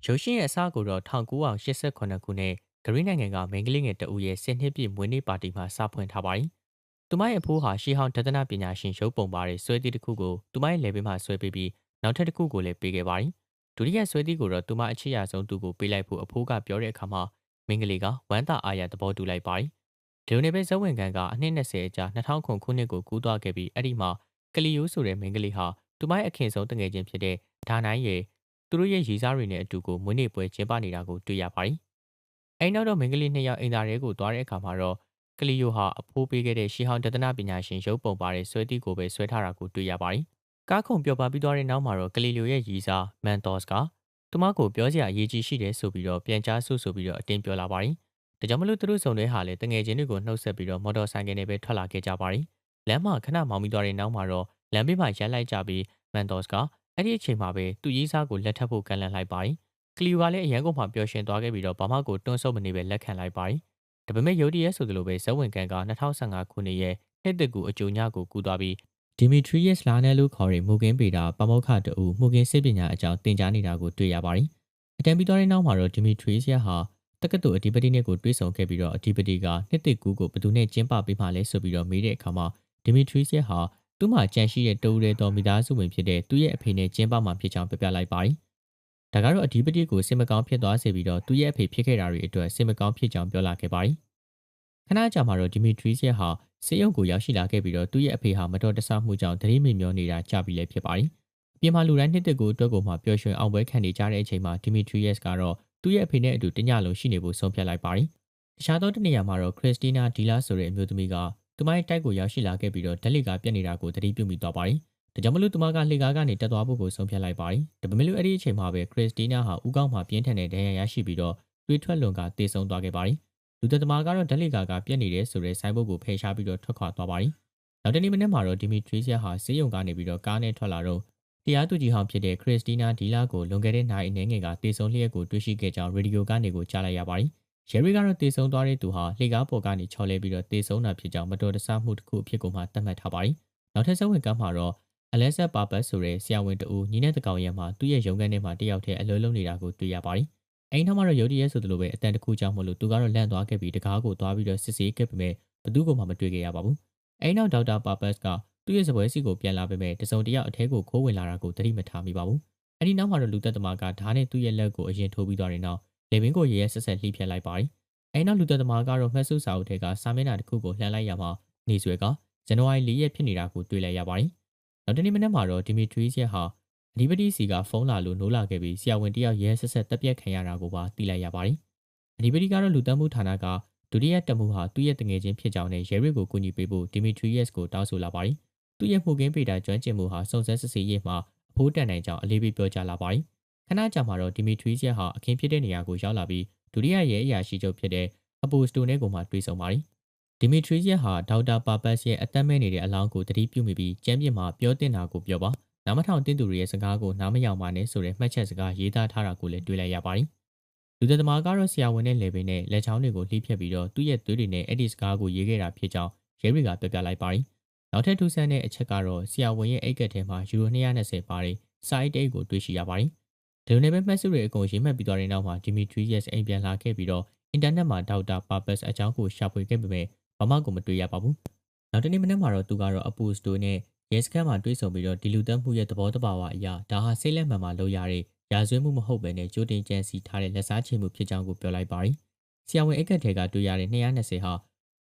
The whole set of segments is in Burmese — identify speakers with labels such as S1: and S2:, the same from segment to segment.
S1: ရုပ်ရှင်ရဲ့အစကိုတော့1989ခုနှစ်ဂရိနိုင်ငံကမိန်းကလေးငယ်တဦးရဲ့10 နှစ်ပြည့်မွေးနေ့ပါတီမှာစဖွင့်ထားပါတယ်။သူမရဲ့အဖိုးဟာရှေးဟောင်းဒသနပညာရှင်ရုပ်ပုံပါတဲ့ဆွဲသီးတစ်ခုကိုသူမရဲ့လယ်ဘေးမှာဆွဲပေးပြီးနောက်ထပ်တစ်ခုကိုလည်းပေးခဲ့ပါတယ်။ဒုတိယဆွဲသီးကိုတော့သူမအချစ်ရဆုံးသူကိုပေးလိုက်ဖို့အဖိုးကပြောတဲ့အခါမှာမိန်းကလေးကဝမ်းသာအားရသဘောတူလိုက်ပါတယ်။ဒီလိုနဲ့ပဲဇက်ဝင်ကန်ကအနှစ်20အကြာ2000ခုနှစ်ကိုကူးသွားခဲ့ပြီးအဲ့ဒီမှာကလီယိုဆိုတဲ့မိန်းကလေးဟာသူမရဲ့အခင်ဆုံးတငယ်ချင်းဖြစ်တဲ့ဒါနိုင်ရဲ့သူတို့ရဲ့ရည်စားတွေနဲ့အတူကိုမွေးနေ့ပွဲကျင်းပနေတာကိုတွေ့ရပါတယ်။အဲဒီနောက်တော့မိန်းကလေးနှစ်ယောက်အိမ်သာထဲကိုသွားတဲ့အခါမှာတော့ကလီယိုဟာအဖိုးပေးခဲ့တဲ့ရှေးဟောင်းဒသနပညာရှင်ရုပ်ပုံပါတဲ့ဆွဲသီးကိုပဲဆွဲထားတာကိုတွေ့ရပါတယ်။ကားခုံပြော်ပါပြီးသွားတဲ့နောက်မှာတော့ကလီယိုရဲ့ရည်စားမန်တော့စ်ကသူမကိုပြောစရာအရေးကြီးရှိတယ်ဆိုပြီးတော့ပြန်ကြားဆိုပြီးတော့အတင်းပြောလာပါတယ်။ဒါကြောင့်မလို့သူတို့စုံတဲ့ဟာလေတငယ်ချင်းတွေကိုနှုတ်ဆက်ပြီးတော့မော်တော်ဆိုင်ကယ်နဲ့ပဲထွက်လာခဲ့ကြပါတယ်။လမ်းမှာခဏမောင်းပြီးသွားတဲ့နောက်မှာတော့လမ်းဘေးမှာရပ်လိုက်ကြပြီးမန်တော့စ်ကအဲ့ဒီအချိန်မှာပဲသူ့ရေးစားကိုလက်ထပ်ဖို့ကန့်လန့်လိုက်ပါတယ်။ကလီယိုကလည်းအရန်ကုန်မှပျော်ရွှင်သွားခဲ့ပြီးတော့ဘာမှကိုတွန်းဆုတ်မနေပဲလက်ခံလိုက်ပါတယ်။ဒါပေမဲ့ရုတ်တရက်ဆိုသလိုပဲဇက်ဝင်ကန်က2015ခုနှစ်ရဲ့နှစ်သက်ကူအကြိုညကိုကူးသွားပြီးဒီမီထရီယက်စ်လာနယ်လို့ခေါ်တဲ့မူကင်းပေတာပမောက္ခတူမူကင်းစိတ်ပညာအကြောင်းသင်ကြားနေတာကိုတွေ့ရပါတယ်။အတန်ပြီးသွားတဲ့နောက်မှာတော့ဒီမီထရီယက်ဟာတက္ကသိုလ်အဓိပတိနဲ့ကိုတွေးဆုံခဲ့ပြီးတော့အဓိပတိကနှစ်သက်ကူကိုဘယ်သူနဲ့ကျင်းပပေးမှလဲဆိုပြီးတော့မေးတဲ့အခါမှာဒီမီထရီယက်ဟာသူ့မှာကြံရှိတဲ့တူရဲတော်မိသားစုဝင်ဖြစ်တဲ့သူ့ရဲ့အဖေနဲ့ကျင်းပမှဖြစ်ကြောင်းပြပြလိုက်ပါတယ်။ဒါကတော့အဓိပတိကိုစင်မကောင်းဖြစ်သွားစေပြီးတော့သူ့ရဲ့အဖေဖြစ်ခဲ့တာတွေအတွက်စင်မကောင်းဖြစ်ကြောင်းပြောလာခဲ့ပါတယ်။ခဏကြာမှာတော့ဒီမီထရီယက်ဟာစေယုံကိုရောက်ရှိလာခဲ့ပြီးတော့သူ့ရဲ့အဖေဟာမတော်တဆမှုကြောင့်သတိမေ့မျောနေတာကြပြီလည်းဖြစ်ပါတယ်။အပြင်မှာလူတိုင်းနှစ်သက်ကိုအတွက်ကိုမှပျော်ရွှင်အောင်ပွဲခံနေကြတဲ့အချိန်မှာဒီမီထရီယက်ကတော့သူ့ရဲ့အဖေနဲ့အတူတညလုံးရှိနေဖို့ဆုံးဖြတ်လိုက်ပါတယ်။တခြားသောတနေရာမှာတော့ခရစ်စတီးနာဒီလာဆိုတဲ့အမျိုးသမီးကသူမရဲ့တိုက်ကိုရောက်ရှိလာခဲ့ပြီးတော့ဓာတ်လေကားပြတ်နေတာကိုသတိပြုမိသွားပါတယ်။ဒါကြောင့်မလို့သူမကလှေကားကနေတက်သွားဖို့ကိုဆုံးဖြတ်လိုက်ပါတယ်။ဒါပေမဲ့လို့အဲ့ဒီအချိန်မှာပဲခရစ်စတီးနာဟာဦးခေါင်းမှာပြင်းထန်တဲ့ဒဏ်ရာရရှိပြီးတော့တွေးထွက်လွန်ကတေဆုံးသွားခဲ့ပါတယ်။လူသက်သမားကတော့ဓာတ်လေကားကပြတ်နေတယ်ဆိုတဲ့ဆိုင်းဘုတ်ကိုဖယ်ရှားပြီးတော့ထွက်ခွာသွားပါတယ်။နောက်တနေ့မနေ့မှာတော့ဒီမီထရီယက်ဟာဆေးရုံကနေပြီးတော့ကားနဲ့ထွက်လာတော့တရားသူကြီးဟောင်းဖြစ်တဲ့ခရစ်စတီးနာဒီလာကိုလွန်ခဲ့တဲ့နိုင်အနေငယ်ကတေဆုံးလျက်ကိုတွေ့ရှိခဲ့ကြောင်းရေဒီယိုကနေကိုကြားလိုက်ရပါတယ်။ရဲရီကတော့တေဆုံးသွားတဲ့သူဟာလှေကားပေါ်ကနေချော်လဲပြီးတော့တေဆုံးတာဖြစ်ကြောင်းမတော်တဆမှုတစ်ခုအဖြစ်ကိုမှသတ်မှတ်ထားပါတယ်။နောက်ထပ်ဆက်ဝင်ကမ်းမှာတော့အလက်ဆက်ပါပတ်ဆိုတဲ့ဆရာဝန်တဦးညီနဲ့တကောင်ရဲမှာသူ့ရဲ့ရုံးခန်းထဲမှာတယောက်တည်းအလုံးလုံးနေတာကိုတွေ့ရပါတယ်။အိမ်ထောင်မှာတော့ရုတ်တရက်ဆိုသလိုပဲအတန်တစ်ခုကြောင့်မလို့သူကတော့လန့်သွားခဲ့ပြီးတကားကိုသွားပြီးတော့စစ်ဆေးခဲ့ပေမဲ့ဘသူ့ကိုမှမတွေ့ခဲ့ရပါဘူး။အိမ်နောက်ဒေါက်တာပါပတ်ကသူ့ရဲ့စပွဲစီကိုပြန်လာပေမဲ့တစုံတယောက်အထဲကိုခိုးဝင်လာတာကိုသတိမထားမိပါဘူး။အဲဒီနောက်မှာတော့လူသက်သမားကဓာတ်နဲ့သူ့ရဲ့လက်ကိုအရင်ထိုးပြီးသွားတဲ့နောက်လေဘင်းကိုရဲရဲဆက်ဆက်လှိဖြတ်လိုက်ပါတယ်။အဲဒီနောက်လူသက်သမားကတော့မှတ်စုစာအုပ်ထဲကစာမျက်နှာတစ်ခုကိုလှန်လိုက်ရမှာနေဆွဲကဇန်နဝါရီ4ရက်ဖြစ်နေတာကိုတွေ့လိုက်ရပါတယ်။နောက်တနေ့မနက်မှာတော့ဒီမီထရီယက်ဟာအဓိပတိစီကဖုန်းလာလို့နိုးလာခဲ့ပြီးဆရာဝန်တယောက်ရဲဆက်ဆက်တပ်ပြတ်ခံရတာကိုပါသိလိုက်ရပါတယ်။အဓိပတိကတော့လူတန်းမှုဌာနကဒုတိယတပ်မှုဟာသူ့ရဲ့တငယ်ချင်းဖြစ်ကြောင်းနဲ့ရဲရစ်ကိုကူညီပေးဖို့ဒီမီထရီယက်ကိုတောင်းဆိုလာပါတယ်။သူ့ရဲ့မှုကင်းပေတာကျွမ်းကျင်မှုဟာစုံစမ်းစစ်ဆေးရေးမှာအဖိုးတန်နိုင်ကြောင်းအလေးပေးပြောကြားလာပါတယ်။ခဏကြာမှာတော့ဒီမီထရီယက်ဟာအခင်းဖြစ်တဲ့နေရာကိုရောက်လာပြီးဒုတိယရဲအရာရှိချုပ်ဖြစ်တဲ့အပိုစတိုနဲ့ကိုမှတွေ့ဆုံပါတယ်။ဒီမီထရီယက်ဟာဒေါက်တာပါပတ်ရဲ့အသက်မဲ့နေတဲ့အလောင်းကိုတတိပြုမိပြီးကျမ်းပြင်မှာပြောတင်တာကိုပြောပါနားမထောင်တင်သူတွေရဲ့စကားကိုနားမယောင်ပါနဲ့ဆိုတဲ့မှတ်ချက်စကားရေးသားထားတာကိုလည်းတွေ့လိုက်ရပါတယ်။လူသက်သမားကတော့ဆရာဝန်နဲ့လေပင်နဲ့လက်ချောင်းတွေကိုလှိဖြတ်ပြီးတော့သူ့ရဲ့သွေးတွေနဲ့အဲ့ဒီစကားကိုရေးခဲ့တာဖြစ်ကြောင်းရဲရီကပြပြလိုက်ပါတယ်။နောက်ထပ်ထူးဆန်းတဲ့အချက်ကတော့ဆရာဝန်ရဲ့အိတ်ကက်ထဲမှာယူရို220ပါတဲ့စာအိတ်တိတ်ကိုတွေ့ရှိရပါတယ်။ဒီလိုနဲ့ပဲမှတ်စုတွေအကုန်ရေးမှတ်ပြီးသွားတဲ့နောက်မှာဒီမီထရီယက်အိမ်ပြန်လာခဲ့ပြီးတော့အင်တာနက်မှာဒေါက်တာပါပတ်အကြောင်းကိုရှာဖွေခဲ့ပေမဲ့ဘာမှကိုမတွေ့ရပါဘူး။နောက်တနေ့မနေ့မှာတော့သူကတော့အပူစတိုနဲ့ရဲစခန်းမှာတွေ့ဆုံပြီးတော့ဒီလူတက်မှုရဲ့သဘောတဘာဝအရာဒါဟာစိတ်လက်မှန်မှာလုပ်ရတဲ့ရာဇဝတ်မှုမဟုတ်ပဲနဲ့ကြိုတင်ကြံစီထားတဲ့လက်စားချေမှုဖြစ်ကြောင်းကိုပြောလိုက်ပါတယ်။ဆရာဝန်အိတ်ကက်ထဲကတွေ့ရတဲ့220ဟာ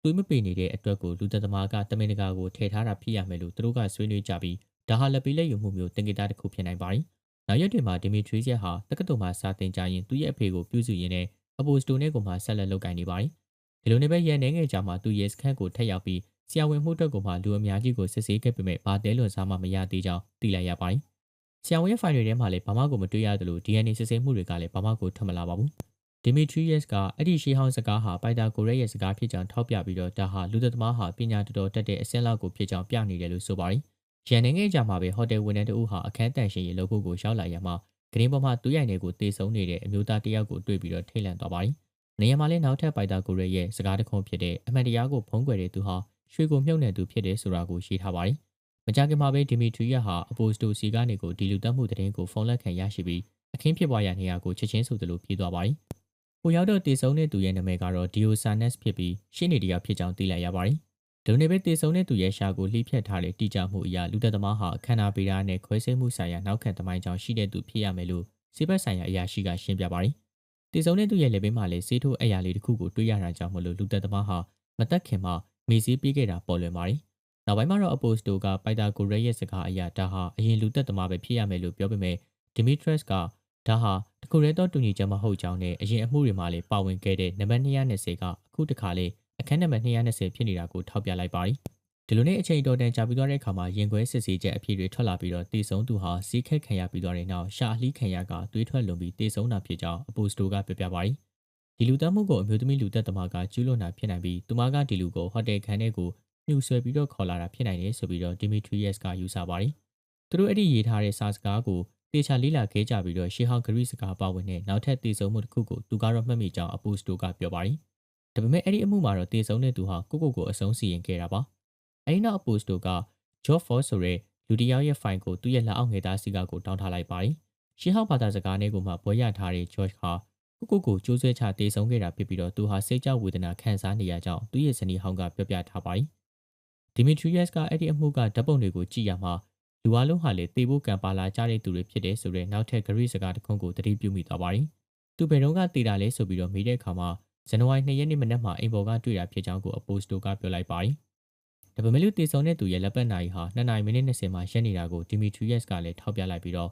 S1: သွေးမပေနေတဲ့အတွက်ကိုလူသက်သမားကတမင်တကာကိုထည့်ထားတာဖြစ်ရမယ်လို့သူတို့ကဆွေးနွေးကြပြီးဒါဟာလက်ပေးလက်ယူမှုမျိုးတင်ကြတာတစ်ခုဖြစ်နိုင်ပါတယ်။နောက်ရက်တွေမှာဒီမီထရီယက်ဟာတက္ကသိုလ်မှာစာသင်ကြားရင်းသူ့ရဲ့အဖေကိုပြုစုရင်းနဲ့အပိုစတိုနဲ့ကိုမှဆက်လက်လုပ်ကိုင်နေပါတယ်။ဒီလိုနဲ့ပဲရန်နေငယ်ကြမှာသူရဲစခန်းကိုထက်ရောက်ပြီးဆရာဝန်မှုအတွက်ကိုမှလူအများကြီးကိုစစ်ဆေးခဲ့ပေမဲ့ဘာတဲလွန်စားမှမရသေးကြောင်းသိလိုက်ရပါတယ်။ဆရာဝန်ရဲ့ဖိုင်တွေထဲမှာလည်းဘာမှကိုမတွေ့ရသလို DNA စစ်ဆေးမှုတွေကလည်းဘာမှကိုထွက်မလာပါဘူး။ဒီမီထရီယက်ကအဲ့ဒီရှေးဟောင်းစကားဟာပိုက်တာကိုရဲရဲ့စကားဖြစ်ကြောင်းထောက်ပြပြီးတော့ဒါဟာလူသက်သမားဟာပညာတော်တော်တက်တဲ့အစင်းလောက်ကိုဖြစ်ကြောင်းပြနေတယ်လို့ဆိုပါတယ်။ရန်နေငယ်ကြမှာပဲဟိုတယ်ဝန်ထမ်းတဦးဟာအခန်းတန်ရှင်ရေးလုပ်ဖို့ကိုရောက်လာရမှာဂရင်းပေါ်မှာသူ့ရိုင်တွေကိုတေဆုံးနေတဲ့အမျိုးသားတယောက်ကိုတွေ့ပြီးတော့ထိတ်လန့်သွားပါတယ်။နေရာမှာလည်းနောက်ထပ်ပိုက်တာကိုရဲရဲ့စကားတခုဖြစ်တဲ့အမှန်တရားကိုဖုံးကွယ်တဲ့သူဟာရွှေကိုမြုပ်နှံသူဖြစ်တယ်ဆိုတာကိုရေးထားပါတယ်။မကြာခင်မှာပဲဒီမီထရီယက်ဟာအပိုစတိုစီကနေကိုဒီလူတက်မှုသတင်းကိုဖုန်းလက်ခံရရှိပြီး အခင်းဖြစ်ပွားရာနေရာကိုချက်ချင်းဆိုသလိုပြေးသွားပါတယ်။ဟိုရောက်တော့တေဆုံတဲ့သူရဲ့နာမည်ကတော့ Diosanes ဖြစ်ပြီးရှင်းနေတရားဖြစ်ကြောင်းသိလိုက်ရပါတယ်။ဒီလိုနဲ့ပဲတေဆုံတဲ့သူရဲ့ရှာကိုလှိဖြတ်ထားတဲ့တိကျမှုအရလူသက်သမားဟာအခန္ဓာပေဓာနဲ့ခွဲစိတ်မှုဆိုင်ရာနောက်ခံသမိုင်းကြောင်းရှိတဲ့သူဖြစ်ရမယ်လို့စေဘက်ဆိုင်ရာအရာရှိကရှင်းပြပါတယ်။တေဆုံတဲ့သူရဲ့လက်ဘေးမှာလည်းစေးထိုးအရာလေးတစ်ခုကိုတွေ့ရတာကြောင့်မလို့လူသက်သမားဟာမတက်ခင်မှာမေ့စေးပြေးခဲ့တာပေါ်လွင်ပါတယ်။နောက်ပိုင်းမှာတော့အပိုစတိုကပိုက်တာဂိုရက်ရဲ့စကားအရဒါဟာအရင်လူသက်သမားပဲဖြစ်ရမယ်လို့ပြောပေမဲ့ဒီမီထရက်စ်ကဒါဟာတခုတည်းသောတူညီချက်မဟုတ်ကြောင်းနဲ့အရင်အမှုတွေမှာလည်းပါဝင်ခဲ့တဲ့နံပါတ်220ကအခုတခါလေအခန်းနံပါတ်220ဖြစ်နေတာကိုထောက်ပြလိုက်ပါတယ်။ဒီလိုနဲ့အချိန်တော်တန်ကြာပြီးသွားတဲ့အခါမှာရင်ခွဲစစ်ဆေးချက်အဖြစ်တွေထွက်လာပြီးတော့တေဆုံသူဟာစီးခက်ခံရပြီးသွားတဲ့နောက်ရှာအလှီးခံရကသွေးထွက်လွန်ပြီးတေဆုံတာဖြစ်ကြောင်းအပိုစတိုကပြောပြပါတယ်။ဒီလူသတ်မှုကိုအမျိုးသမီးလူသက်သမားကကျူးလွန်တာဖြစ်နိုင်ပြီးသူမကဒီလူကိုဟိုတယ်ခန်းထဲကိုမြှူဆွဲပြီးတော့ခေါ်လာတာဖြစ်နိုင်တယ်ဆိုပြီးတော့ဒီမီထရီယက်စ်ကယူဆပါတယ်။သူတို့အဲ့ဒီရေးထားတဲ့စာစကားကိုတေချာလေးလာခဲ့ကြပြီးတော့ရှေးဟောင်းဂရိစကားပါဝင်တဲ့နောက်ထပ်တေဆုံမှုတစ်ခုကိုသူကတော့မှတ်မိကြောင်းအပိုစတိုကပြောပါတယ်။ဒါပေမဲ့အဲ့ဒီအမှုမှာတော့တေဆုံတဲ့သူဟာကိုအဆုံးစီရင်ခဲ့တာပါ။အဲ့ဒီနောက်အပိုစတိုက Job Force ဆိုတဲ့လူတစ်ယောက်ရဲ့ file ကိုသူ့ရဲ့လက်အောက်ငယ်သားစီကကိုတောင်းထားလိုက်ပါတယ်။ရှေးဟောင်းဘာသာစကားနဲ့ကိုမှဘွဲရထားတဲ့ George ဟာကိုကျိုးဆွဲချတေဆုံခဲ့တာဖြစ်ပြီးတော့သူဟာစိတ်ကြောက်ဝေဒနာခံစားနေရကြောင်းသူ့ရဲ့ဇနီးဟောင်းကပြောပြထားပါတယ်။ဒီမီထရီယက်စ်ကအဲ့ဒီအမှုကဓာတ်ပုံတွေကိုကြည့်ရမှာလူအလုံးဟာလေတေဖို့ကံပါလာကြတဲ့သူတွေဖြစ်တဲ့ဆိုတဲ့နောက်ထပ်ဂရိစကားတစ်ခုကိုသတိပြုမိသွားပါတယ်။သူဘယ်တော့ကတေတာလဲဆိုပြီးတော့မေးတဲ့အခါမှာဇန်နဝါရီ2ရက်နေ့မနက်မှာအိမ်ပေါ်ကတွေ့တာဖြစ်ကြောင်းကိုအပိုစတိုကပြောလိုက်ပါတယ်။ဒါပေမဲ့လို့တေဆုံတဲ့သူရဲ့လက်ပတ်နာရီဟာ2နာရီမိနစ်20မှာရက်နေတာကိုဒီမီထရီယက်စ်ကလည်းထောက်ပြလိုက်ပြီးတော့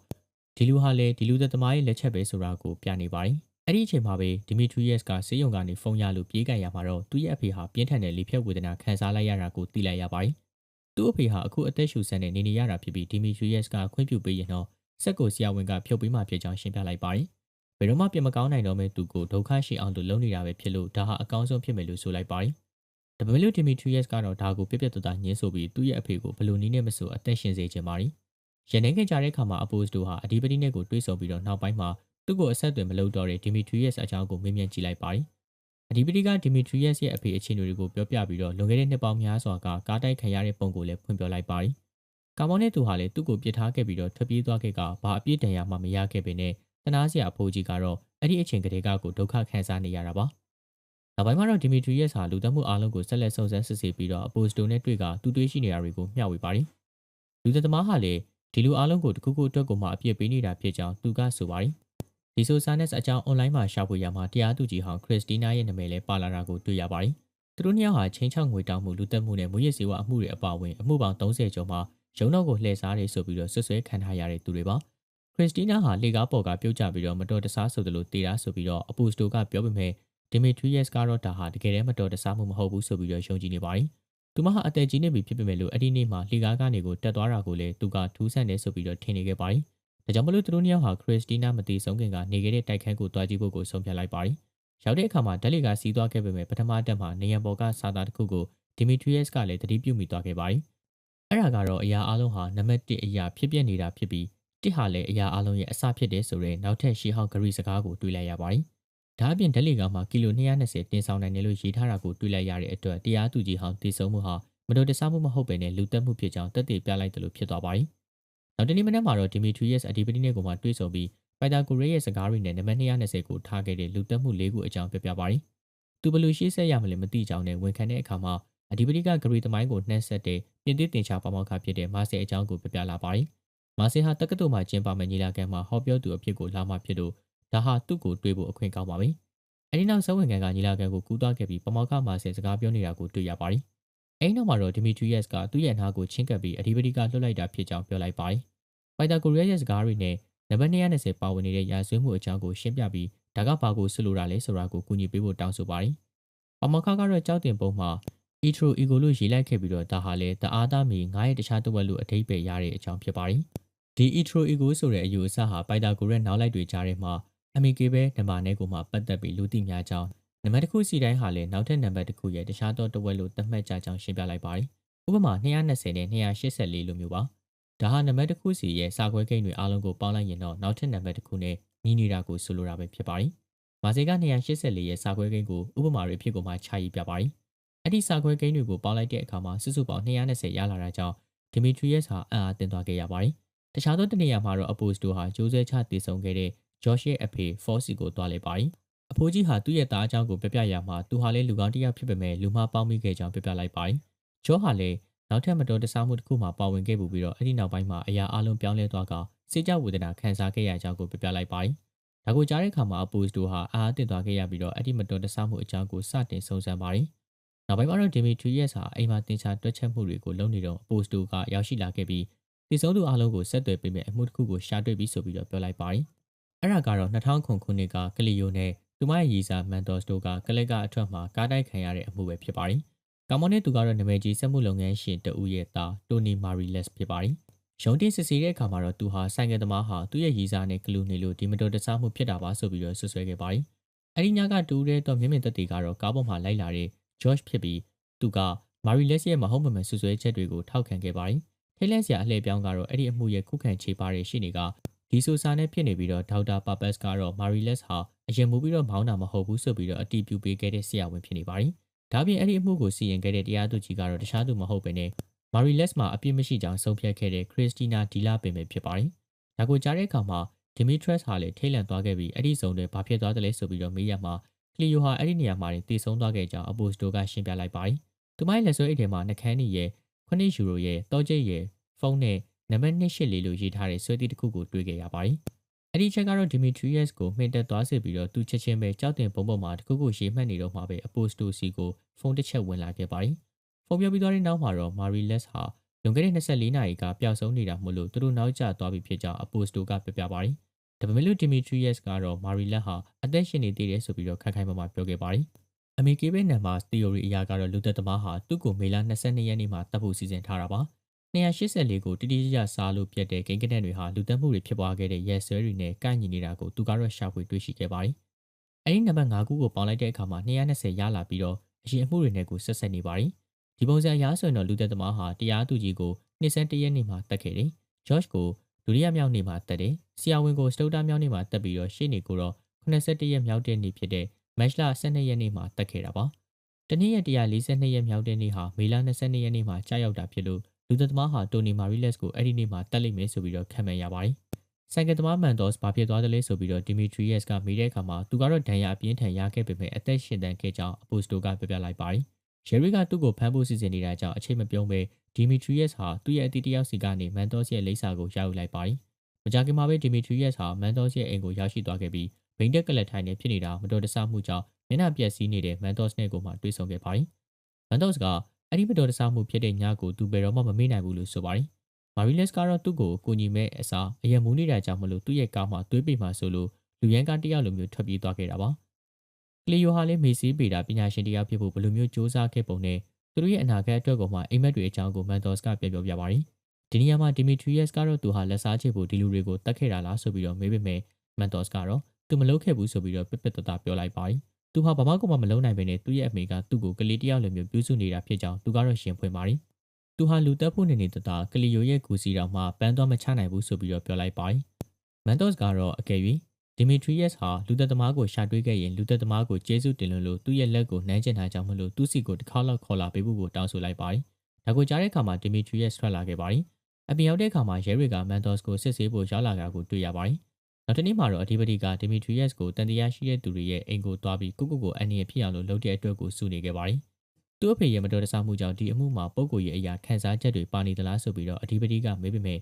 S1: ဒီလူဟာလေဒီလူသက်သမားရဲ့လက်ချက်ပဲဆိုတာကိုပြနေပါတယ်။အဲ့ဒီအချိန်မှာပဲဒီမီထရီယက်စ်ကစေယုံကနေဖုန်းရလို့ပြေးကန်ရမှာတော့သူ့ရဲ့အဖေဟာပြင်းထန်တဲ့လေဖြတ်ဝေဒနာခံစားလိုက်ရတာကိုသိလိုက်ရပါတယ်။သူ့အဖေဟာအခုအသက်ရှူဆန်တဲ့နေရတာဖြစ်ပြီးဒီမီထရီယက်စ်ကခွင့်ပြုပေးရင်တော့စက်ကိုဆရာဝန်ကဖြုတ်ပေးမှဖြစ်ကြောင်းရှင်းပြလိုက်ပါတယ်။ဘယ်တော့မှပြင်မကောင်းနိုင်တော့မဲ့သူကိုဒုက္ခရှိအောင်လို့လုပ်နေတာပဲဖြစ်လို့ဒါဟာအကောင်းဆုံးဖြစ်မယ်လို့ဆိုလိုက်ပါတယ်။ဒါပေမဲ့လို့ဒီမီထရီယက်စ်ကတော့ဒါကိုပြပြတသားညှင်းဆိုပြီးသူ့ရဲ့အဖေကိုဘယ်လိုနည်းနဲ့မဆိုအသက်ရှင်စေချင်ပါတယ်။ရန်နေခင်ကြတဲ့အခါမှာအပိုစတိုဟာအဓိပတိနဲ့ကိုတွေးဆုံပြီးတော့နောက်ပိုင်းမှာသူ့ကိုအဆက်အသွယ်မလုပ်တော့တဲ့ဒီမီထရီယက်စ်အကြောင်းကိုမေးမြန်းကြည့်လိုက်ပါတယ်။အဓိပတိကဒီမီထရီယက်စ်ရဲ့အဖေအခြေအနေတွေကိုပြောပြပြီးတော့လွန်ခဲ့တဲ့နှစ်ပေါင်းများစွာကကားတိုက်ခံရတဲ့ပုံကိုလည်းဖွင့်ပြလိုက်ပါတယ်။ကာမောင်းနဲ့သူဟာလည်းသူ့ကိုပြစ်ထားခဲ့ပြီးတော့ထွက်ပြေးသွားခဲ့ကဘာအပြစ်ဒဏ်ရာမှမရခဲ့ပေနဲ့တနာစရာအဖိုးကြီးကတော့အဲ့ဒီအချိန်ကတည်းကကိုဒုက္ခခံစားနေရတာပါ။နောက်ပိုင်းမှာတော့ဒီမီထရီယက်စ်ဟာလူသတ်မှုအလုံးကိုဆက်လက်စုံစမ်းစစ်ဆေးပြီးတော့အပိုစတိုနဲ့တွေ့ကသူတွေးရှိနေတာတွေကိုမျှဝေပါတယ်။လူသက်သမားဟာလည်းဒီလူအလုံးကိုတခုခုအတွက်ကိုမှအပြစ်ပေးနေတာဖြစ်ကြောင်းသူကဆိုပါတယ်။ဒီဆိုဆာနက်စ်အကြောင်းအွန်လိုင်းမှာရှာဖွေရမှာတရားသူကြီးဟောင်းခရစ်စတီနာရဲ့နာမည်လည်းပါလာတာကိုတွေ့ရပါတယ်။သူတို့နှစ်ယောက်ဟာချင်းချောက်ငွေတောင်းမှုလူသက်မှုနဲ့မွေးရစေဝါအမှုတွေအပါအဝင်အမှုပေါင်း30ကျော်မှာရုံတော့ကိုလှည့်စားတယ်ဆိုပြီးတော့ဆွဆွဲခံထားရတဲ့သူတွေပါခရစ်စတီနာဟာလေကားပေါ်ကပြုတ်ကျပြီးတော့မတော်တဆဆိုသလိုတေတာဆိုပြီးတော့အပိုစတိုကပြောပေမဲ့ဒီမီထရီယက်စ်ကတော့ဒါဟာတကယ်တည်းမတော်တဆမှုမဟုတ်ဘူးဆိုပြီးတော့ယုံကြည်နေပါတယ်သူမဟာအသက်ကြီးနေပြီဖြစ်ပေမဲ့လို့အဲ့ဒီနေ့မှာလေကားကနေကိုတက်သွားတာကိုလည်းသူကထူးဆန်းတယ်ဆိုပြီးတော့ထင်နေခဲ့ပါတယ်ဒါကြောင့်မလို့သူတို့နှစ်ယောက်ဟာခရစ်စတီနာမသိဆုံးခင်ကနေခဲ့တဲ့တိုက်ခန်းကိုတွားကြည့်ဖို့ကိုဆုံးဖြတ်လိုက်ပါတယ်ရောက်တဲ့အခါမှာဓာတ်လေကစီးသွားခဲ့ပေမဲ့ပထမတက်မှာနေရန်ပေါ်ကစာသားတစ်ခုကိုဒီမီထရီယက်စ်ကလည်းသတိပြုမိသွားခဲ့ပါတယ်အဲ့ဒါကတော့အရာအလုံးဟာနံပါတ်1အရာဖြစ်ပျက်နေတာဖြစ်ပြီးတစ်ဟာလည်းအရာအလုံးရဲ့အစဖြစ်တယ်ဆိုတဲ့နောက်ထပ်ရှေးဟောင်းဂရိစကားကိုတွေးလိုက်ရပါတယ်။ဒါအပြင်ဓာတ်လေကားမှာကီလို220တင်ဆောင်နိုင်တယ်လို့ရေးထားတာကိုတွေးလိုက်ရတဲ့အတွက်တရားသူကြီးဟောင်းတည်ဆုံမှုဟာမတော်တဆမှုမဟုတ်ပဲနဲ့လူတက်မှုဖြစ်ကြောင်းတက်တည်ပြလိုက်တယ်လို့ဖြစ်သွားပါတယ်။နောက်တနေ့မနက်မှာတော့ဒီမီထရီယက်စ်အဓိပတိနဲ့ကိုမှတွေးဆုံပြီးပိုက်တာဂိုရက်ရဲ့စကားတွေနဲ့နံပါတ်220ကိုထားခဲ့တဲ့လူတက်မှု၄ခုအကြောင်းပြပြပါတယ်။သူဘယ်လိုရှေ့ဆက်ရမလဲမသိကြောင်းနဲ့ဝန်ခံတဲ့အခါမှာအဓိပတိကဂရီသမိုင်းကိုနှက်ဆက်တဲ့ပြင်သစ်တင်ချပါမောက္ခဖြစ်တဲ့မာဆယ်အကြောင်းကိုပြပြလာပါတယ်။မာဆယ်ဟာတက္ကသိုလ်မှာကျင်းပမယ့်ညီလာခံမှာဟောပြောသူအဖြစ်ကိုလာမှဖြစ်လို့ဒါဟာသူ့ကိုတွေးဖို့အခွင့်ကောင်းပါပြီ။အဲဒီနောက်ဆက်ဝင်ခံကညီလာခံကိုကူးသွားခဲ့ပြီးပမောက္ခမာဆယ်စကားပြောနေတာကိုတွေ့ရပါတယ်။အဲဒီနောက်မှာတော့ဒီမီထရီယက်စ်ကသူ့ရဲ့နားကိုချင်းကပ်ပြီးအဓိပတိကလွှတ်လိုက်တာဖြစ်ကြောင်းပြောလိုက်ပါတယ်။ပိုက်တာဂိုရက်ရဲ့စကားတွေနဲ့နံပါတ်220ပါဝင်နေတဲ့ရာဇဝတ်မှုအကြောင်းကိုရှင်းပြပြီးဒါကဘာကိုဆွလို့တာလဲဆိုတာကိုကူညီပေးဖို့တောင်းဆိုပါတယ်။ပမောက္ခကတော့ကြောက်တင်ပုံမှာEtro ego လို့ရေးလိုက်ခဲ့ပြီးတော့ဒါဟာလည်းတအားသားမီငါးရဲ့တခြားတစ်ဝက်လို့အဓိပ္ပာယ်ရတဲ့အကြောင်းဖြစ်ပါတယ်။ဒီ Etro ego ဆိုတဲ့အယူအဆဟာပိုက်တာဂိုရက်နောက်လိုက်တွေကြားထဲမှာ MK ပဲနံပါတ်နဲ့ကိုမှပတ်သက်ပြီးလူသိများကြောင်းနံပါတ်တစ်ခုစီတိုင်းဟာလည်းနောက်ထပ်နံပါတ်တစ်ခုရဲ့တခြားသောတစ်ဝက်လို့သတ်မှတ်ကြကြောင်းရှင်းပြလိုက်ပါတယ်။ဥပမာ220နဲ့284လို့မျိုးပါ။ဒါဟာနံပါတ်တစ်ခုစီရဲ့စာခွဲကိန်းတွေအားလုံးကိုပေါင်းလိုက်ရင်တော့နောက်ထပ်နံပါတ်တစ်ခုနဲ့ညီနေတာကိုဆိုလိုတာပဲဖြစ်ပါတယ်။မာစေက284ရဲ့စာခွဲကိန်းကိုဥပမာတွေဖြစ်ကိုမှခြာရေးပြပါတယ်။အဲ့ဒီစာခွဲကိန်းတွေကိုပေါင်းလိုက်တဲ့အခါမှာစုစုပေါင်း220ရလာတာကြောင့်ဒီမီထရီယက်စ်ဟာအံ့အားသင့်သွားခဲ့ရပါတယ်။တခြားသောတနေရာမှာတော့အပိုစတိုဟာဂျိုးဆဲချတည်ဆုံခဲ့တဲ့ ဂျော့ရှ်ရဲ့အဖေဖောစီကိုတွားလိုက်ပါတယ်အဖိုးကြီးဟာသူ့ရဲ့သားအကြောင်းကိုပြပြရမှာသူဟာလည်းလူကောင်းတစ်ယောက်ဖြစ်ပေမဲ့လူမှားပေါင်းမိခဲ့ကြောင်းပြပြလိုက်ပါတယ်ဂျော့ဟာလည်းနောက်ထပ်မတော်တဆမှုတစ်ခုမှပါဝင်ခဲ့ပြီးတော့အဲ့ဒီနောက်ပိုင်းမှာအရာအလုံးပြောင်းလဲသွားကစိတ်ကြဝေဒနာခံစားခဲ့ရကြောင်းကိုပြပြလိုက်ပါတယ်ဒါကိုကြားတဲ့အခါမှာအပိုစတိုဟာအားတင်သွားခဲ့ရပြီးတော့အဲ့ဒီမတော်တဆမှုအကြောင်းကိုစတင်စုံစမ်းပါတယ်နောက်ပိုင်းမှာတော့ဒီမီထရီယက်ဟာအိမ်မှာတင်ချတွက်ချက်မှုတွေကိုလုပ်နေတော့အပိုစတိုကရောက်ရှိလာခဲ့ပြီးတည်ဆုံးသူအလုံးကိုဆက်သွယ်ပေးမဲ့အမှုတစ်ခုကိုရှာတွေ့ပြီးဆိုပြီးတော့ပြောလိုက်ပါတယ်အဲ့ဒါကတော့2009ခုနှစ်ကကလီယိုနဲ့သူမရဲ့ရည်စားမန်တော်စတိုကကလစ်ကအထွက်မှာကားတိုက်ခံရတဲ့အမှုပဲဖြစ်ပါတယ်ကောင်မနဲ့သူကတော့နာမည်ကြီးစက်မှုလုပ်ငန်းရှင်တဦးရဲ့သားတိုနီမာရီလက်စ်ဖြစ်ပါတယ်ရုံးတင်စစ်ဆေးတဲ့အခါမှာတော့သူဟာဆိုင်ကယ်သမားဟာသူ့ရဲ့ရည်စားနဲ့ကလူနေလို့ဒီမတော်တဆမှုဖြစ်တာပါဆိုပြီးတော့ဆွဆွဲခဲ့ပါတယ်အဲ့ဒီညကတူတဲ့တော့မျက်မြင်သက်သေကတော့ကားပေါ်မှာလိုက်လာတဲ့ဂျော့ချ်ဖြစ်ပြီးသူကမာရီလက်စ်ရဲ့မဟုတ်မမှန်ဆွဆွဲချက်တွေကိုထောက်ခံခဲ့ပါတယ်ထိတ်လန့်စရာအလှည့်ပြောင်းကတော့အဲ့ဒီအမှုရဲ့ခုခံခြေပါတဲ့ရှေ့နေကဒီဆိုစာနဲ့ဖြစ်နေပြီးတော့ဒေါက်တာပါပတ်စ်ကတော့မာရီလက်စ်ဟာအရင်မူပြီးတော့မောင်းတာမဟုတ်ဘူးဆိုပြီးတော့အတီးပြူပေးခဲ့တဲ့ဆရာဝန်ဖြစ်နေပါတယ်ဒါပြင်အဲ့ဒီအမှုကိုစီရင်ခဲ့တဲ့တရားသူကြီးကတော့တခြားသူမဟုတ်ဘဲနဲ့မာရီလက်စ်မှာအပြစ်မရှိကြောင်းဆုံးဖြတ်ခဲ့တဲ့ခရစ်စတီနာဒီလာပင်ပဲဖြစ်ပါတယ်ဒါကိုကြားတဲ့အခါမှာဒီမီထရက်စ်ဟာလည်းထိတ်လန့်သွားခဲ့ပြီးအဲ့ဒီစုံတွေဘာဖြစ်သွားတယ်လဲဆိုပြီးတော့မေးရမှာကလီယိုဟာအဲ့ဒီနေရာမှာတည်ဆုံသွားခဲ့ကြောင်းအပိုစတိုကရှင်းပြလိုက်ပါတယ်သူမရဲ့လက်စွဲအိတ်ထဲမှာနှကန်းနီရဲ့9ယူရိုရဲ့တောကျိတ်ရဲ့ဖုန်းနဲ့နံပါတ်284လို့ရေးထားတဲ့ဆွဲသီးတစ်ခုကိုတွေ့ခဲ့ရပါတယ်အဲ့ဒီချက်ကတော့ဒီမီထရီယက်စ်ကိုမှင်တက်သွားစေပြီးတော့သူချက်ချင်းပဲကြောက်တင်ပုံပေါ်မှာတစ်ခုခုရေးမှတ်နေတော့မှပဲအပိုစတိုစီကိုဖုန်းတစ်ချက်ဝင်လာခဲ့ပါတယ်ဖုန်းပြောပြီးသွားတဲ့နောက်မှာတော့မာရီလက်စ်ဟာလွန်ခဲ့တဲ့24နာရီကပျောက်ဆုံးနေတာမို့လို့သူတို့နောက်ကျသွားပြီဖြစ်ကြောင်းအပိုစတိုကပြပြပါတယ်ဒါပေမဲ့လို့ဒီမီထရီယက်စ်ကတော့မာရီလက်ဟာအသက်ရှင်နေသေးတယ်ဆိုပြီးတော့ခိုင်ခိုင်မာမာပြောခဲ့ပါတယ်အမေကေဘဲနံပါတ်သီယိုရီအရာကတော့လူသက်သမားဟာသူ့ကိုမေလ22ရက်နေ့မှာတပ်ဖို့စီစဉ်ထားတာပါ284ကိုတိတိကျကျစားလို့ပြတ်တဲ့ဂိမ်းကနက်တွေဟာလူသက်မှုတွေဖြစ်ပွားခဲ့တဲ့ရက်ဆွဲတွေနဲ့ကိုက်ညီနေတာကိုသူကတော့ရှာဖွေတွေ့ရှိခဲ့ပါတယ်။အဲဒီနံပါတ်5ခုကိုပေါင်းလိုက်တဲ့အခါမှာ220ရလာပြီးတော့အရင်အမှုတွေနဲ့ကိုဆက်ဆက်နေပါတယ်။ဒီပုံစံအရဆိုရင်တော့လူသက်သမားဟာတရားသူကြီးကိုနှစ်ဆန်း1ရက်နေ့မှာတက်ခဲ့တယ်။ဂျော့ချ်ကိုဒုတိယမြောက်နေ့မှာတက်တယ်။ဆီယာဝင်ကိုစတုတာမြောက်နေ့မှာတက်ပြီးတော့ရှေ့နေကိုတော့81ရက်မြောက်တဲ့နေ့ဖြစ်တဲ့မတ်လ12ရက်နေ့မှာတက်ခဲ့တာပါ။တနည်းရက်142ရက်မြောက်တဲ့နေ့ဟာမေလ22ရက်နေ့မှာကြာရောက်တာဖြစ်လို့လူသက်သမားဟာတိုနီမာရီလက်စ်ကိုအဲ့ဒီနေ့မှာတက်လိမ့်မယ်ဆိုပြီးတော့ခံမှန်းရပါတယ်။ဆိုင်ကယ်သမားမန်ဒေါ့စ်ဘာဖြစ်သွားတယ်လဲဆိုပြီးတော့ဒီမီထရီယက်စ်ကမေးတဲ့အခါမှာသူကတော့ဒဏ်ရာအပြင်းထန်ရခဲ့ပေမဲ့အသက်ရှင်သန်ခဲ့ကြောင်းအပိုစတိုကပြပြလိုက်ပါတယ်။ဂျယ်ရီကသူ့ကိုဖမ်းဖို့စီစဉ်နေတာကြောင့်အချိန်မပြုံးပဲဒီမီထရီယက်စ်ဟာသူ့ရဲ့အတီးတယောက်စီကနေမန်ဒေါ့စ်ရဲ့လိပ်စာကိုရယူလိုက်ပါတယ်။မကြာခင်မှာပဲဒီမီထရီယက်စ်ဟာမန်ဒေါ့စ်ရဲ့အိမ်ကိုရောက်ရှိသွားခဲ့ပြီးဘိန်းတက်ကလတ်ထိုင်နေဖြစ်နေတာမတော်တဆမှုကြောင့်မျက်နှာပြက်စီးနေတဲ့မန်ဒေါ့စ်နဲ့ကိုမှတွေ့ဆုံခဲ့ပါတယ်။မန်ဒေါ့စ်ကအဲ့ဒီမတော်တဆမှုဖြစ်တဲ့ညကိုသူဘယ်တော့မှမမေ့နိုင်ဘူးလို့ဆိုပါတယ်။မာရီလက်စ်ကတော့သူ့ကိုကူညီမဲ့အစားအယံမူနေတာကြောင့်မလို့သူ့ရဲ့ကားမှာသွေးပိမှာဆိုလို့လူရန်ကားတယောက်လိုမျိုးထွက်ပြေးသွားခဲ့တာပါ။ကလီယိုဟာလည်းမေစီးပေတာပညာရှင်တယောက်ဖြစ်ဖို့ဘယ်လိုမျိုးစူးစမ်းခဲ့ပုံနဲ့သူတို့ရဲ့အနာဂတ်အတွက်ကိုမှအိမ်မက်တွေအကြောင်းကိုမန်ဒေါ့စ်ကပြောပြပါတယ်။ဒီနေရာမှာဒီမီထရီယက်စ်ကတော့သူဟာလက်စားချေဖို့ဒီလူတွေကိုတတ်ခဲ့တာလားဆိုပြီးတော့မေးပေမဲ့မန်ဒေါ့စ်ကတော့သူမလုပ်ခဲ့ဘူးဆိုပြီးတော့ပြပြတတပြောလိုက်ပါတယ်။သူဟာဘာမှကိုမလုပ်နိုင်ပေနဲ့သူ့ရဲ့အမေကသူ့ကိုကလေးတယောက်လိုမျိုးပြုစုနေတာဖြစ်ကြောင်းသူကတော့ရှင်းဖွင့်ပါတယ်။သူဟာလူတက်ဖို့နေတတကလီယိုရဲ့ကူစီတော်မှပန်းသွားမချနိုင်ဘူးဆိုပြီးတော့ပြောလိုက်ပါတယ်။မန်ဒေါ့စ်ကတော့အကယ်၍ဒီမီထရီယက်စ်ဟာလူသက်သမားကိုရှာတွေ့ခဲ့ရင်လူသက်သမားကိုကျေးဇူးတင်လို့သူ့ရဲ့လက်ကိုနှမ်းကျင်ထားကြောင်းမလို့သူ့စီကိုတစ်ခါလောက်ခေါ်လာပေးဖို့ကိုတောင်းဆိုလိုက်ပါတယ်။ဒါကိုကြားတဲ့အခါမှာဒီမီထရီယက်စ်ထွက်လာခဲ့ပါတယ်။အပြင်ရောက်တဲ့အခါမှာရဲတွေကမန်ဒေါ့စ်ကိုစစ်ဆေးဖို့ရောက်လာတာကိုတွေ့ရပါတယ်။နောက်တစ်နေ့မှာတော့အဓိပတိကဒီမီထရီယက်စ်ကိုတန်တရားရှိတဲ့သူတွေရဲ့အိမ်ကိုသွားပြီးကိုအန်နီရဖြစ်အောင်လို့လုပ်တဲ့အတွက်ကိုစုနေခဲ့ပါတယ်။သူ့အဖေရဲ့မတော်တဆမှုကြောင့်ဒီအမှုမှာပုံကိုယ်ရဲ့အရာခန်းစားချက်တွေပါနေသလားဆိုပြီးတော့အဓိပတိကမေးပေမဲ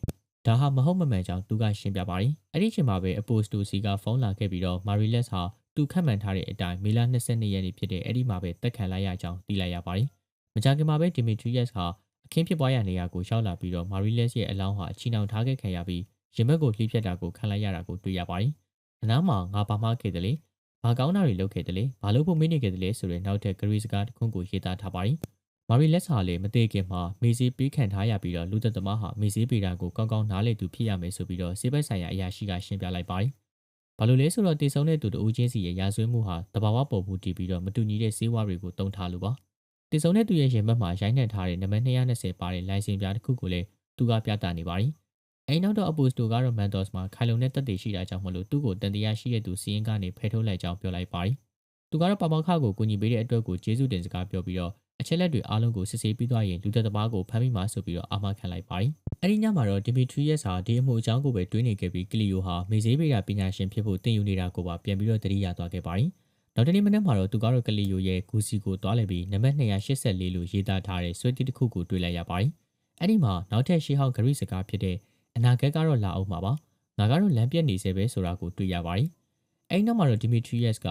S1: ့ဒါဟာမဟုတ်မမှန်ကြောင်းသူကရှင်းပြပါတယ်။အဲ့ဒီအချိန်မှာပဲအပိုစတိုစီကဖုန်းလာခဲ့ပြီးတော့မာရီလက်စ်ဟာသူခန့်မှန်းထားတဲ့အတိုင်းမေလ22ရက်နေ့ဖြစ်တဲ့အဲ့ဒီမှာပဲတက်ခံလိုက်ရကြောင်းသိလိုက်ရပါတယ်။မကြာခင်မှာပဲဒီမီထရီယက်စ်ဟာအခင်းဖြစ်ပွားရာနေရာကိုရောက်လာပြီးတော့မာရီလက်စ်ရဲ့အလောင်းဟာချီနှောင်ထားခဲ့ခံရပြီးရင်ဘတ်ကိုလှိဖြတ်တာကိုခံလိုက်ရတာကိုတွေ့ရပါတယ်။အနားမှာငါဘာမှခဲ့တယ်လေ။ဘာကောင်းတာတွေလုပ်ခဲ့တယ်လေ။ဘာလို့ဖို့မင်းနေခဲ့တယ်လဲဆိုတဲ့နောက်ထပ်ဂရီစကားတစ်ခုကိုရေးသားထားပါတယ်။မာရီလက်စ်ဟာလည်းမသေးခင်မှာမေစီပေးခံထားရပြီးတော့လူသက်သမားဟာမေစီပေတာကိုကောင်းကောင်းနားလည်သူဖြစ်ရမယ်ဆိုပြီးတော့စေဘက်ဆိုင်ရာအရာရှိကရှင်းပြလိုက်ပါတယ်။ဘာလို့လဲဆိုတော့တည်ဆုံတဲ့သူတို့ဦးချင်းစီရဲ့ရာဇဝတ်မှုဟာတဘာဝပုံမှုတည်ပြီးတော့မတူညီတဲ့စေဝါတွေကိုတုံးထားလို့ပါ။တည်ဆုံတဲ့သူရဲ့ရင်ဘတ်မှာရိုင်းနှံထားတဲ့နံပါတ်220ပါတဲ့လိုင်စင်ပြားတစ်ခုကိုလည်းသူကပြသနေပါတယ်။အဲဒီနောက်တော့အပိုစတိုကတော့မန်ဒေါ့စ်မှာခိုင်လုံတဲ့တပ်တွေရှိတာကြောင့်မလို့သူ့ကိုတန်တရားရှိတဲ့သူစီးရင်ကနေဖယ်ထုတ်လိုက်ကြောင်းပြောလိုက်ပါတယ်။သူကတော့ပါမောက္ခကိုကူညီပေးတဲ့အတွက်ကိုကျေးဇူးတင်စကားပြောပြီးတော့အချက်လက်တွေအားလုံးကိုစစ်ဆေးပြီးသွားရင်လူသက်သမားကိုဖမ်းမိမှာဆိုပြီးတော့အာမခံလိုက်ပါတယ် အဲ့ဒီညမှာတော့ဒီမီထရီယက်စ်ဟာဒီအမှုအကြောင်းကိုပဲတွေးနေခဲ့ပြီးကလီယိုဟာမေဇေးဗေဒပညာရှင်ဖြစ်ဖို့တင်ယူနေတာကိုပါပြန်ပြီးတော့သတိရသွားခဲ့ပါတယ်။နောက်တနေ့မနက်မှာတော့သူကတော့ကလီယိုရဲ့ဂူစီကိုတွားလည်ပြီးနံပါတ်284လို့ရေးသားထားတဲ့ဆွဲတီးတစ်ခုကိုတွေ့လိုက်ရပါတယ်။အဲ့ဒီမှာနောက်ထပ်ရှေးဟောင်းဂရိစကားဖြစ်တဲ့အနာဂတ်ကတော့လာအောင်ပါပါ။ငါကတော့လမ်းပြတ်နေစေပဲဆိုတာကိုတွေ့ရပါတယ်။အဲ့ဒီနောက်မှာတော့ဒီမီထရီယက်စ်က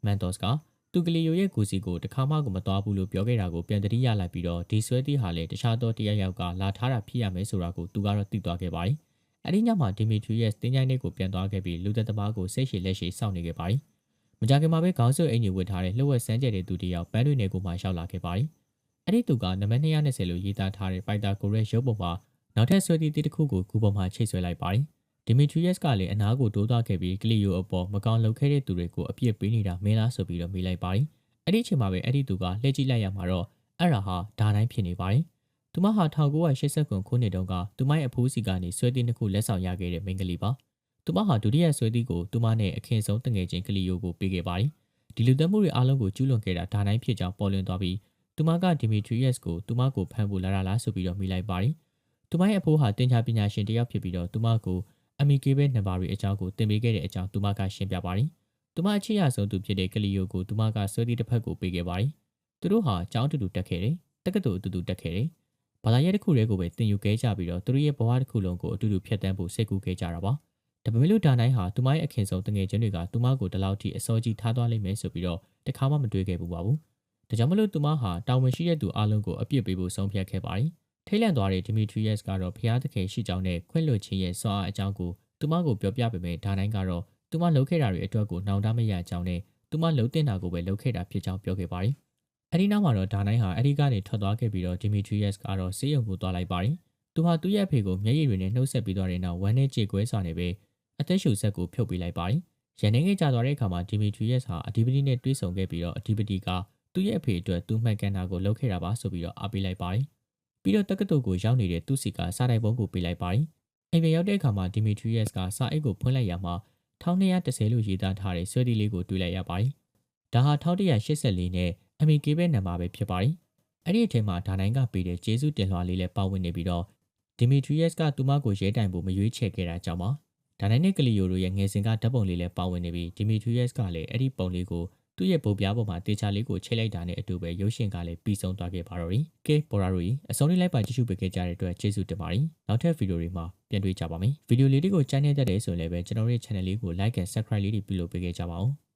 S1: မန်တော့စ်ကသူကလီယိုရဲ့ဂူစီကိုတခါမှကိုမသွားဘူးလို့ပြောခဲ့တာကိုပြန်သတိရလိုက်ပြီးတော့ဒီဆွဲတီးဟာလည်းတခြားသောတရယောက်ကလာထားတာဖြစ်ရမယ်ဆိုတာကိုသူကတော့သိသွားခဲ့ပါတယ်။အဲဒီညမှာဒီမီထရီယက်စ်တင်းချိုင်းလေးကိုပြန်သွားခဲ့ပြီးလူသက်သမားကိုစိတ်ရှည်လက်ရှည်စောင့်နေခဲ့ပါတယ်။မကြခင်မှာပဲခေါင်းဆွဲအင်ကြီးဝတ်ထားတဲ့လှုပ်ဝက်စမ်းကြဲတဲ့သူတယောက်ပန်းတွေနယ်ကိုမှရောက်လာခဲ့ပါတယ်။အဲဒီသူကနံပါတ်220လို့ရေးသားထားတဲ့ပိုက်တာကိုရဲရုပ်ပုံမှာနောက်ထပ်ဆွဲတီးတစ်ခုကိုဂူပေါ်မှာချိတ်ဆွဲလိုက်ပါတယ်။ဒီမီထရီယက်စ်ကလည်းအနားကိုတိုးသွားခဲ့ပြီးကလီယိုအပေါ်မကောင်းလုပ်ခဲ့တဲ့သူတွေကိုအပြစ်ပေးနေတာမင်းလားဆိုပြီးတော့မေးလိုက်ပါတယ်။အဲ့ဒီအချိန်မှာပဲအဲ့ဒီသူကလှည့်ကြည့်လိုက်ရမှာတော့အဲ့ဒါဟာဒါတိုင်းဖြစ်နေပါတယ်။သူမဟာ1989ခုနှစ်တုန်းကသူမရဲ့အဖိုးစီကနေဆွဲတီးနှစ်ခုလက်ဆောင်ရခဲ့တဲ့မိန်းကလေးပါ။သူမဟာဒုတိယဆွဲတီးကိုသူမနဲ့အခင်ဆုံးတငယ်ချင်းကလီယိုကိုပေးခဲ့ပါတယ်။ဒီလူသတ်မှုတွေအားလုံးကိုကျူးလွန်ခဲ့တာဒါတိုင်းဖြစ်ကြောင်းပေါ်လွင်သွားပြီးသူမကဒီမီထရီယက်စ်ကိုသူမကိုဖမ်းဖို့လာတာလားဆိုပြီးတော့မေးလိုက်ပါတယ်။သူမရဲ့အဖိုးဟာတင်ချာပညာရှင်တယောက်ဖြစ်ပြီးတော့သူမကိုအမီကေဘဲနံပါတ်တွေအကြောင်းကိုသင်ပေးခဲ့တဲ့အကြောင်းသူမကရှင်းပြပါတယ်။သူမအချစ်ရဆုံးသူဖြစ်တဲ့ကလီယိုကိုသူမကဆွဲတီးတစ်ဖက်ကိုပေးခဲ့ပါတယ်။သူတို့ဟာကျောင်းတူတူတက်ခဲ့တယ်။တက္ကသိုလ်အတူတူတက်ခဲ့တယ်။ဘာသာရေးတစ်ခုတည်းကိုပဲသင်ယူခဲ့ကြပြီးတော့သူတို့ရဲ့ဘဝတစ်ခုလုံးကိုအတူတူဖြတ်သန်းဖို့စိတ်ကူးခဲ့ကြတာပါ။ဒါပေမဲ့လို့ဒါနိုင်ဟာသူမရဲ့အခင်ဆုံးတငယ်ချင်းတွေကသူမကိုဒီလောက်ထိအစောကြီးထားသွားလိမ့်မယ်ဆိုပြီးတော့တခါမှမတွေးခဲ့ဘူးပါဘူး။ဒါကြောင့်မလို့သူမဟာတာဝန်ရှိတဲ့သူအလုံးကိုအပြစ်ပေးဖို့ဆုံးဖြတ်ခဲ့ပါတယ်။ထိတ်လန့်သွားတဲ့ဒီမီထရီယက်စ်ကတော့ဖျားသခင်ရှိကြောင်းနဲ့ခွင့်လွှတ်ခြင်းရဲ့စွမ်းအားအကြောင်းကိုသူမကိုပြောပြပေမဲ့ဒါနိုင်ကတော့သူမလှုပ်ခဲ့တာတွေအတွက်ကိုနှောင်တမရကြောင်းနဲ့သူမလှုပ်တင်တာကိုပဲလှုပ်ခဲ့တာဖြစ်ကြောင်းပြောခဲ့ပါတယ်။အဲဒီနောက်မှာတော့ဒါနိုင်ဟာအဲဒီကနေထွက်သွားခဲ့ပြီးတော့ဒီမီထရီယက်စ်ကတော့ဆေးရုံကိုသွားလိုက်ပါတယ်။သူဟာသူ့ရဲ့အဖေကိုမျက်ရည်တွေနဲ့နှုတ်ဆက်ပြီးသွားတဲ့နောက်ဝမ်းနဲ့ကြေကွဲစွာနဲ့ပဲအသက်ရှူဆက်ကိုဖြုတ်ပေးလိုက်ပါတယ်။ရန်နေငယ်ကြာသွားတဲ့အခါမှာဒီမီထရီယက်စ်ဟာအဓိပတိနဲ့တွေ့ဆုံခဲ့ပြီးတော့အဓိပတိကသူ့ရဲ့အဖေအတွက်သူ့မှန်ကန်တာကိုလှုပ်ခဲ့တာပါဆိုပြီးတော့အားပေးလိုက်ပါတယ်။ပြီးတော့တက္ကသိုလ်ကိုရောက်နေတဲ့သူ့စီကစားတိုင်ပုံးကိုပေးလိုက်ပါတယ်။အိမ်ပြန်ရောက်တဲ့အခါမှာဒီမီထရီယက်စ်ကစာအိတ်ကိုဖွင့်လိုက်ရမှာ1210လို့ရေးသားထားတဲ့ဆွဲတီးလေးကိုတွေ့လိုက်ရပါတယ်။ဒါဟာ1184နဲ့အမီကေဘဲနံပါတ်ပဲဖြစ်ပါတယ်။အဲ့ဒီအချိန်မှာဒါနိုင်ကပေးတဲ့ကျေးဇူးတင်လွှာလေးလည်းပါဝင်နေပြီးတော့ဒီမီထရီယက်စ်ကသူမကိုရဲတိုင်ဖို့မရွေးချယ်ခဲ့တာကြောင့်ပါ။ဒါနိုင်နဲ့ကလီယိုတို့ရဲ့ငယ်စဉ်ကဓာတ်ပုံလေးလည်းပါဝင်နေပြီးဒီမီထရီယက်စ်ကလည်းအဲ့ဒီပုံလေးကိုသူ့ရဲ့ပုံပြားပေါ်မှာတေချာလေးကိုချိတ်လိုက်တာနဲ့အတူပဲရုပ်ရှင်ကလည်းပြီးဆုံးသွားခဲ့ပါတော့တယ်။ကဲပေါ်ရာတို့အဆုံးလေးလိုက်ပါကြည့်ရှုပေးခဲ့ကြတဲ့အတွက်ကျေးဇူးတင်ပါတယ်။နောက်ထပ်ဗီဒီယိုတွေမှာပြန်တွေ့ကြပါမယ်။ဗီဒီယိုလေးတွေကိုကြိုက်နေတဲ့တဲ့ဆိုရင်လည်းပဲကျွန်တော်တို့ရဲ့ channel လေးကို like and subscribe လေးတွေပြုလုပ်ပေးခဲ့ကြပါဦး။